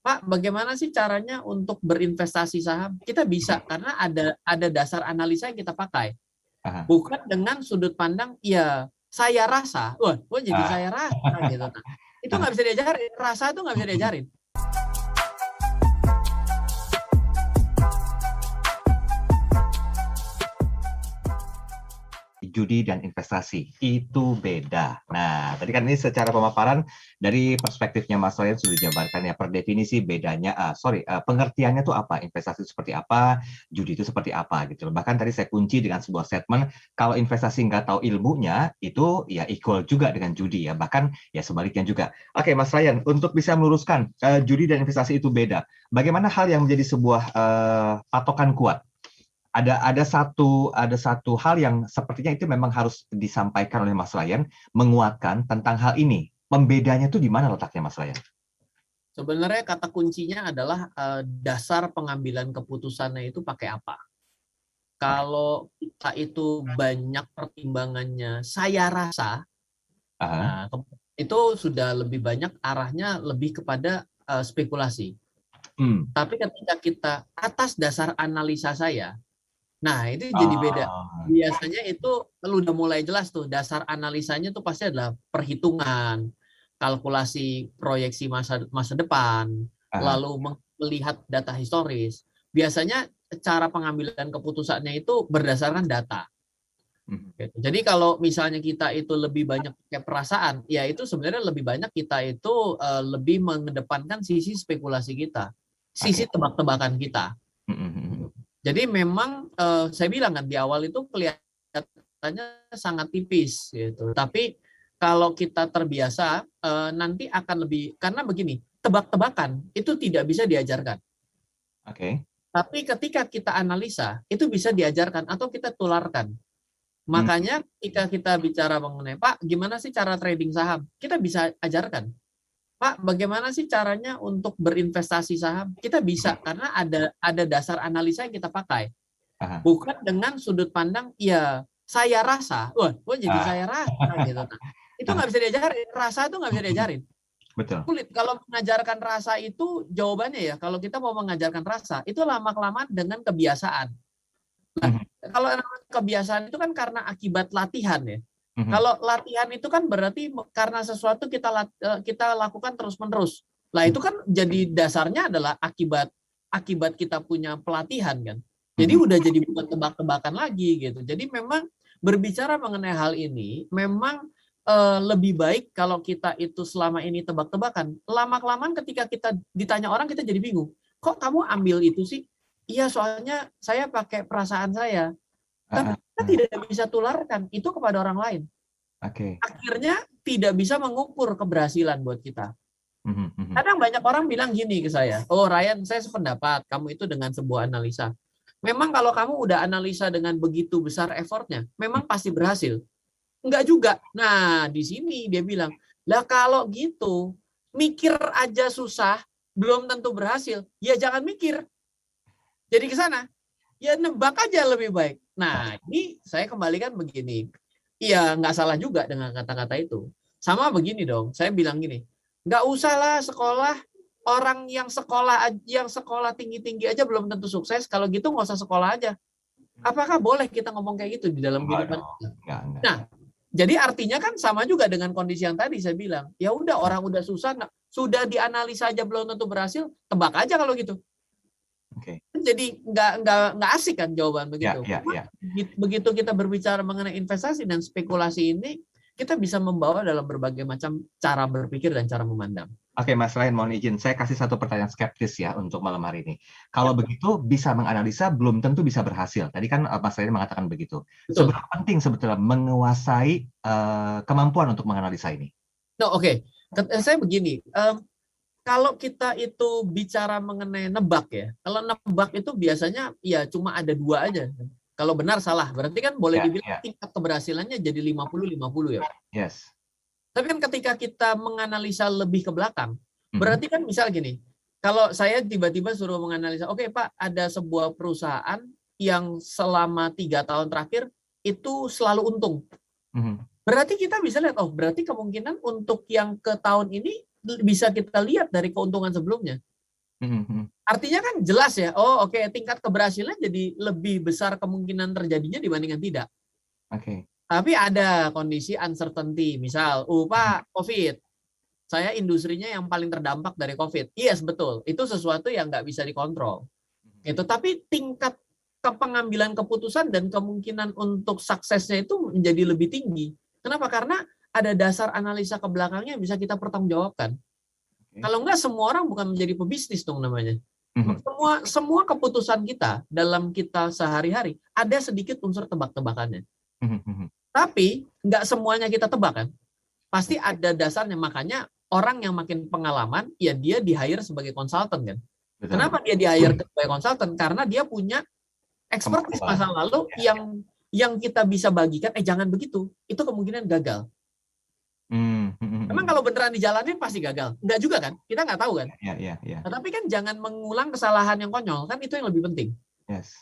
Pak, bagaimana sih caranya untuk berinvestasi saham? Kita bisa karena ada dasar analisa yang kita pakai. Bukan dengan sudut pandang, ya saya rasa, wah jadi saya rasa gitu. Nah, itu nggak bisa diajarin, rasa itu nggak bisa diajarin. Judi dan investasi itu beda. Nah, tadi kan ini secara pemaparan dari perspektifnya Mas Ryan sudah dijabarkan ya, per definisi bedanya, pengertiannya tuh apa, investasi itu seperti apa, judi itu seperti apa gitu. Bahkan tadi saya kunci dengan sebuah statement, kalau investasi nggak tahu ilmunya, itu ya equal juga dengan judi ya, bahkan ya sebaliknya juga. Oke, Mas Ryan, untuk bisa meluruskan judi dan investasi itu beda, bagaimana hal yang menjadi sebuah patokan kuat? Ada satu hal yang sepertinya itu memang harus disampaikan oleh Mas Ryan, menguatkan tentang hal ini. Pembedanya itu di mana letaknya, Mas Ryan? Sebenarnya kata kuncinya adalah dasar pengambilan keputusannya itu pakai apa. Kalau kita itu banyak pertimbangannya, saya rasa, nah, itu sudah lebih banyak arahnya lebih kepada spekulasi. Tapi ketika kita atas dasar analisa saya, nah, itu jadi beda. Biasanya itu udah mulai jelas tuh, dasar analisanya tuh pasti adalah perhitungan, kalkulasi proyeksi masa depan, lalu melihat data historis. Biasanya cara pengambilan keputusannya itu berdasarkan data. Jadi kalau misalnya kita itu lebih banyak pakai perasaan, ya itu sebenarnya lebih banyak kita itu lebih mengedepankan sisi spekulasi kita, sisi tebak-tebakan kita. Jadi memang saya bilang kan di awal itu kelihatannya sangat tipis gitu. Tapi kalau kita terbiasa nanti akan lebih, karena begini, tebak-tebakan itu tidak bisa diajarkan. Tapi ketika kita analisa itu bisa diajarkan atau kita tularkan. Makanya ketika kita bicara mengenai, Pak, gimana sih cara trading saham? Kita bisa ajarkan. Pak, bagaimana sih caranya untuk berinvestasi saham? Kita bisa karena ada dasar analisa yang kita pakai. Bukan dengan sudut pandang, ya saya rasa, wah jadi saya rasa gitu. Nah, itu nggak bisa diajarin, rasa itu nggak bisa diajarin. Betul. Sulit kalau mengajarkan rasa itu, jawabannya ya, kalau kita mau mengajarkan rasa, itu lama-kelamaan dengan kebiasaan. Nah, kalau kebiasaan itu kan karena akibat latihan ya. Kalau latihan itu kan berarti karena sesuatu kita lakukan terus-menerus. Lah itu kan jadi dasarnya adalah akibat kita punya pelatihan kan. Jadi udah jadi bukan tebak-tebakan lagi gitu. Jadi memang berbicara mengenai hal ini memang lebih baik kalau kita itu selama ini tebak-tebakan. Lama-kelamaan ketika kita ditanya orang kita jadi bingung. Kok kamu ambil itu sih? Iya, soalnya saya pakai perasaan saya. Tapi kita tidak bisa tularkan itu kepada orang lain. Akhirnya tidak bisa mengukur keberhasilan buat kita. Kadang banyak orang bilang gini ke saya, oh Ryan, saya sependapat, kamu itu dengan sebuah analisa. Memang kalau kamu udah analisa dengan begitu besar effortnya, memang pasti berhasil. Enggak juga. Nah, di sini dia bilang, lah kalau gitu, mikir aja susah, belum tentu berhasil. Ya jangan mikir. Jadi ke sana, ya nebak aja lebih baik. Nah, ini saya kembalikan begini. Iya, nggak salah juga dengan kata-kata itu. Sama begini dong, saya bilang gini, nggak usah lah sekolah, orang yang sekolah tinggi-tinggi aja belum tentu sukses, kalau gitu nggak usah sekolah aja. Apakah boleh kita ngomong kayak gitu di dalam kehidupan kita? Nah, jadi artinya kan sama juga dengan kondisi yang tadi saya bilang, ya udah orang udah susah, sudah dianalisa aja belum tentu berhasil, tebak aja kalau gitu. Jadi nggak asik kan jawaban begitu. Begitu kita berbicara mengenai investasi dan spekulasi ini, kita bisa membawa dalam berbagai macam cara berpikir dan cara memandang. Oke, Mas Ryan, mohon izin, saya kasih satu pertanyaan skeptis ya untuk malam hari ini. Kalau begitu bisa menganalisa, belum tentu bisa berhasil. Tadi kan Mas Ryan mengatakan begitu. Seberapa penting sebetulnya menguasai kemampuan untuk menganalisa ini? Oke. Saya begini. Kalau kita itu bicara mengenai nebak ya, kalau nebak itu biasanya ya cuma ada dua aja. Kalau benar salah, berarti kan boleh dibilang tingkat keberhasilannya jadi 50-50 ya. Yes. Tapi kan ketika kita menganalisa lebih ke belakang, berarti kan misal gini, kalau saya tiba-tiba suruh menganalisa, oke Pak, ada sebuah perusahaan yang selama 3 tahun terakhir itu selalu untung. Berarti kita bisa lihat, oh berarti kemungkinan untuk yang ke tahun ini bisa kita lihat dari keuntungan sebelumnya. Artinya kan jelas ya, oh oke, tingkat keberhasilan jadi lebih besar kemungkinan terjadinya dibandingkan tidak. Tapi ada kondisi uncertainty, misal, Pak, COVID, saya industrinya yang paling terdampak dari COVID. Yes, betul, itu sesuatu yang nggak bisa dikontrol. Gitu. Tapi tingkat pengambilan keputusan dan kemungkinan untuk suksesnya itu menjadi lebih tinggi. Kenapa? Karena ada dasar analisa ke belakangnya yang bisa kita pertanggungjawabkan. Kalau enggak, semua orang bukan menjadi pebisnis dong namanya. Semua keputusan kita dalam kita sehari-hari ada sedikit unsur tebak-tebakannya. Tapi nggak semuanya kita tebak kan. Pasti ada dasarnya. Makanya orang yang makin pengalaman, ya dia di-hire sebagai konsultan kan. Betul. Kenapa dia di-hire sebagai konsultan? Karena dia punya expertise masa lalu yang kita bisa bagikan. Jangan begitu. Itu kemungkinan gagal. Emang kalau beneran dijalanin pasti gagal. Enggak juga kan? Kita nggak tahu kan? Ya. Nah, tapi kan jangan mengulang kesalahan yang konyol. Kan itu yang lebih penting. Yes.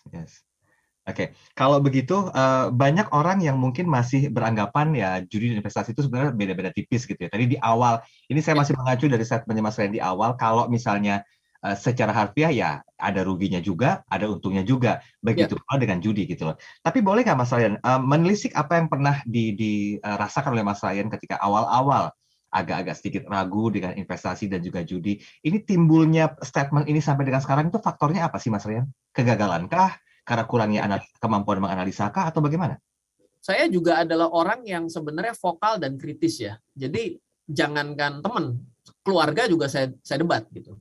Oke. Kalau begitu, banyak orang yang mungkin masih beranggapan ya judi dan investasi itu sebenarnya beda-beda tipis gitu ya. Tadi di awal, ini saya masih mengacu dari statement Mas Ryan di awal, kalau misalnya secara harfiah ya ada ruginya juga, ada untungnya juga. Begitu dengan judi gitu loh. Tapi boleh nggak Mas Ryan menelisik apa yang pernah dirasakan oleh Mas Ryan ketika awal-awal agak-agak sedikit ragu dengan investasi dan juga judi. Ini timbulnya statement ini sampai dengan sekarang itu faktornya apa sih Mas Ryan? Kegagalankah? Karena kurangnya kemampuan menganalisa kah atau bagaimana? Saya juga adalah orang yang sebenarnya vokal dan kritis ya. Jadi jangankan teman, keluarga juga saya debat gitu.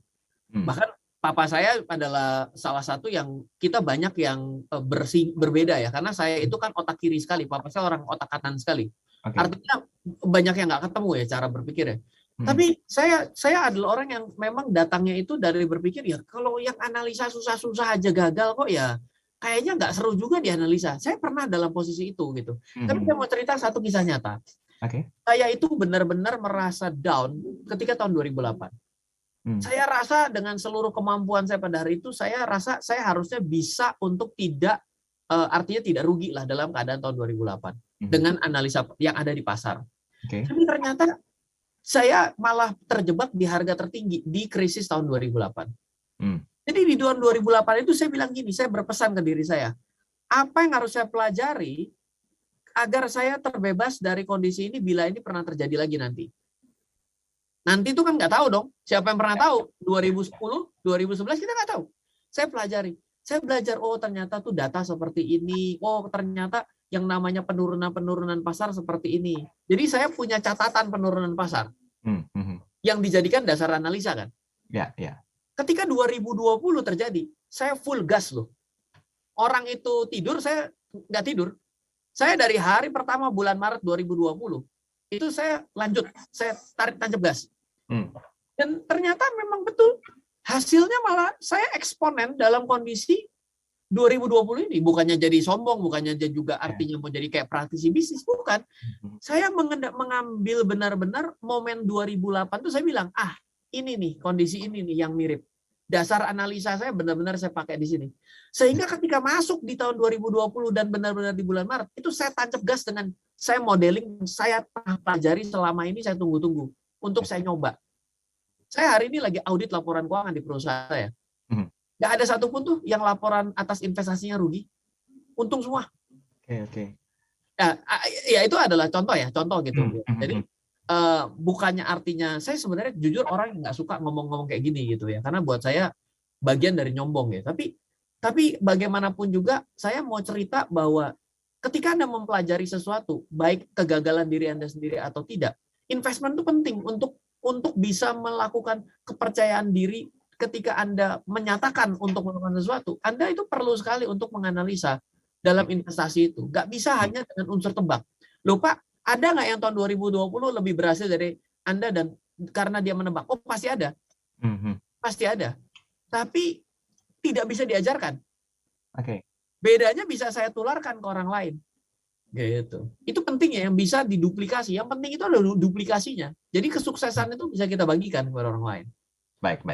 Bahkan papa saya adalah salah satu yang kita banyak yang berbeda ya, karena saya itu kan otak kiri sekali, papa saya orang otak kanan sekali. Artinya banyak yang nggak ketemu ya cara berpikirnya. Tapi saya adalah orang yang memang datangnya itu dari berpikir ya kalau yang analisa susah-susah aja gagal kok ya kayaknya nggak seru juga dianalisa. Saya pernah dalam posisi itu gitu. Tapi saya mau cerita satu kisah nyata. Saya itu benar-benar merasa down ketika tahun 2008. Saya rasa dengan seluruh kemampuan saya pada hari itu, saya rasa saya harusnya bisa untuk artinya tidak rugi lah dalam keadaan tahun 2008 dengan analisa yang ada di pasar. Tapi ternyata saya malah terjebak di harga tertinggi di krisis tahun 2008. Jadi di tahun 2008 itu saya bilang gini, saya berpesan ke diri saya, apa yang harus saya pelajari agar saya terbebas dari kondisi ini bila ini pernah terjadi lagi nanti. Nanti itu kan nggak tahu dong. Siapa yang pernah tahu? 2010, 2011 kita nggak tahu. Saya pelajari. Saya belajar, oh ternyata tuh data seperti ini. Oh ternyata yang namanya penurunan pasar seperti ini. Jadi saya punya catatan penurunan pasar. Yang dijadikan dasar analisa kan. Ketika 2020 terjadi, saya full gas loh. Orang itu tidur, saya nggak tidur. Saya dari hari pertama bulan Maret 2020, itu saya lanjut. Saya tancap gas. Dan ternyata memang betul hasilnya malah saya eksponen dalam kondisi 2020 ini. Bukannya jadi sombong, bukannya juga artinya mau jadi kayak praktisi bisnis, bukan. Saya mengambil benar-benar momen 2008 itu saya bilang, ini nih kondisi ini nih yang mirip. Dasar analisa saya benar-benar saya pakai di sini. Sehingga ketika masuk di tahun 2020 dan benar-benar di bulan Maret, itu saya tancap gas dengan saya modeling, saya pelajari selama ini, saya tunggu-tunggu untuk saya nyoba. Saya hari ini lagi audit laporan keuangan di perusahaan saya. Nggak ada satupun tuh yang laporan atas investasinya rugi. Untung semua. Ya itu adalah contoh ya, contoh gitu. Jadi bukannya artinya saya sebenarnya jujur orang yang nggak suka ngomong-ngomong kayak gini gitu ya, karena buat saya bagian dari nyombong ya. Tapi bagaimanapun juga saya mau cerita bahwa ketika Anda mempelajari sesuatu, baik kegagalan diri Anda sendiri atau tidak, investment itu penting untuk bisa melakukan kepercayaan diri ketika Anda menyatakan untuk melakukan sesuatu. Anda itu perlu sekali untuk menganalisa dalam investasi itu. Nggak bisa hanya dengan unsur tebak. Loh Pak, ada nggak yang tahun 2020 lebih berhasil dari Anda dan karena dia menebak? Oh pasti ada. Pasti ada. Tapi tidak bisa diajarkan. Bedanya bisa saya tularkan ke orang lain. Gitu. Itu penting ya, yang bisa diduplikasi. Yang penting itu adalah duplikasinya. Jadi kesuksesan itu bisa kita bagikan kepada orang lain. Baik.